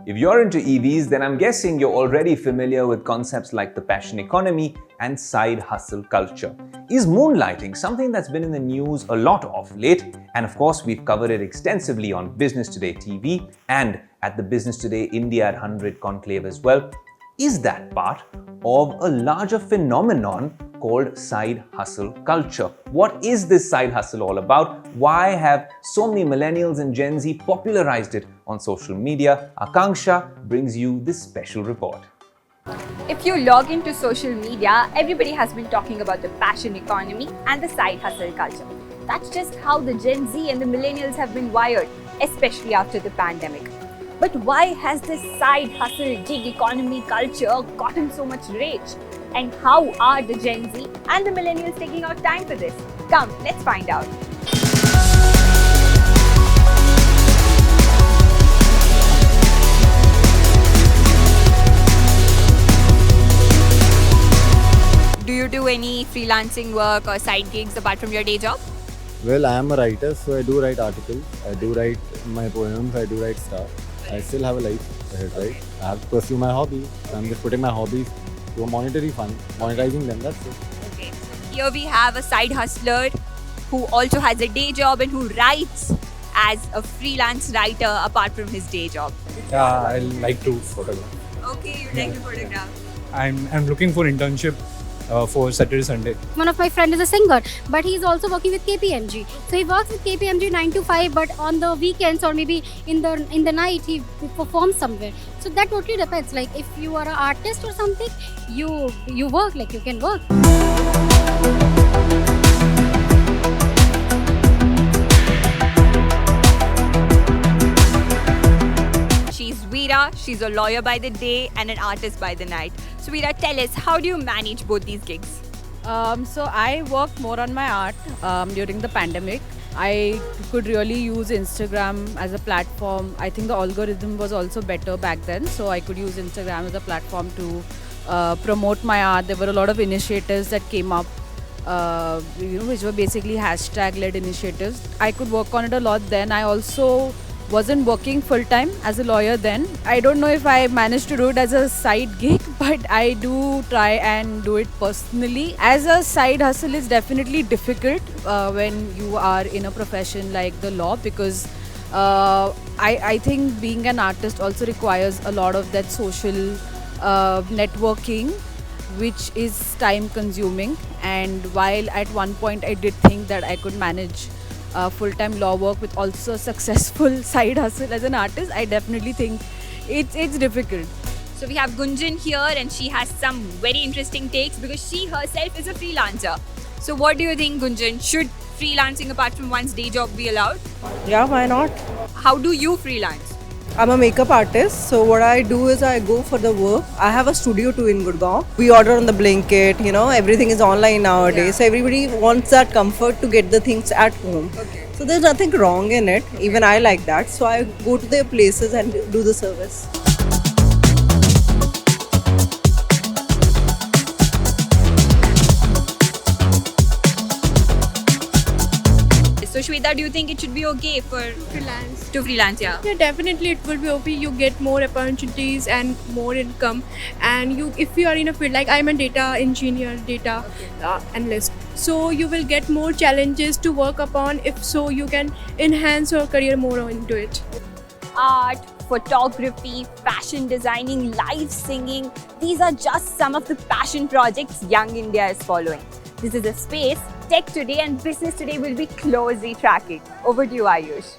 If you're into EVs, then I'm guessing you're already familiar with concepts like the passion economy and side hustle culture. Is moonlighting something that's been in the news a lot of late? And of course, we've covered it extensively on Business Today TV and at the Business Today India at 100 conclave as well. Is that part of a larger phenomenon called side hustle culture? What is this side hustle all about? Why have so many millennials and Gen Z popularized it on social media? Akanksha brings you this special report. If you log into social media, everybody has been talking about the passion economy and the side hustle culture. That's just how the Gen Z and the millennials have been wired, especially after the pandemic. But why has this side hustle gig economy culture gotten so much rage? And how are the Gen Z and the millennials taking out time for this? Come, let's find out. Do you do any freelancing work or side gigs apart from your day job? Well, I am a writer, so I do write articles, I do write my poems, I do write stuff. I still have a life ahead, right? I have to pursue my hobby. So I'm just putting my hobbies to a monetary fund, monetizing them, that's it. Okay, so here we have a side hustler who also has a day job and who writes as a freelance writer apart from his day job. Yeah, I like to photograph. Okay, you like to photograph. I'm looking for internship for Saturday, Sunday. One of my friend is a singer, but he's also working with KPMG. So he works with KPMG 9 to 5, but on the weekends or maybe in the night he performs somewhere. So that totally depends. Like if you are an artist or something, you work, like you can work. She's Veera, she's a lawyer by the day and an artist by the night. So Veera, tell us, how do you manage both these gigs? So I worked more on my art during the pandemic. I could really use Instagram as a platform. I think the algorithm was also better back then, so I could use Instagram as a platform to promote my art. There were a lot of initiatives that came up, which were basically hashtag-led initiatives. I could work on it a lot then. I also wasn't working full-time as a lawyer then. I don't know if I managed to do it as a side gig, but I do try and do it personally. As a side hustle, it's definitely difficult when you are in a profession like the law, because I think being an artist also requires a lot of that social networking, which is time consuming. And while at one point I did think that I could manage full-time law work with also a successful side hustle as an artist, I definitely think it's difficult. So we have Gunjan here and she has some very interesting takes because she herself is a freelancer. So what do you think, Gunjan? Should freelancing apart from one's day job be allowed? Yeah, why not? How do you freelance? I'm a makeup artist, so what I do is I go for the work. I have a studio too in Gurgaon. We order on the Blinkit, everything is online nowadays. Yeah. So everybody wants that comfort to get the things at home. Okay. So there's nothing wrong in it. Even I like that. So I go to their places and do the service. So Shweta, do you think it should be okay for freelance? Yeah. Yeah, definitely it will be okay. You get more opportunities and more income, and if you are in a field like I'm a data engineer, data analyst, so you will get more challenges to work upon. If so, you can enhance your career more into it. Art, photography, fashion designing, live singing, these are just some of the passion projects young India is following. This is a space Tech Today and Business Today will be closely tracking. Over to you, Ayush.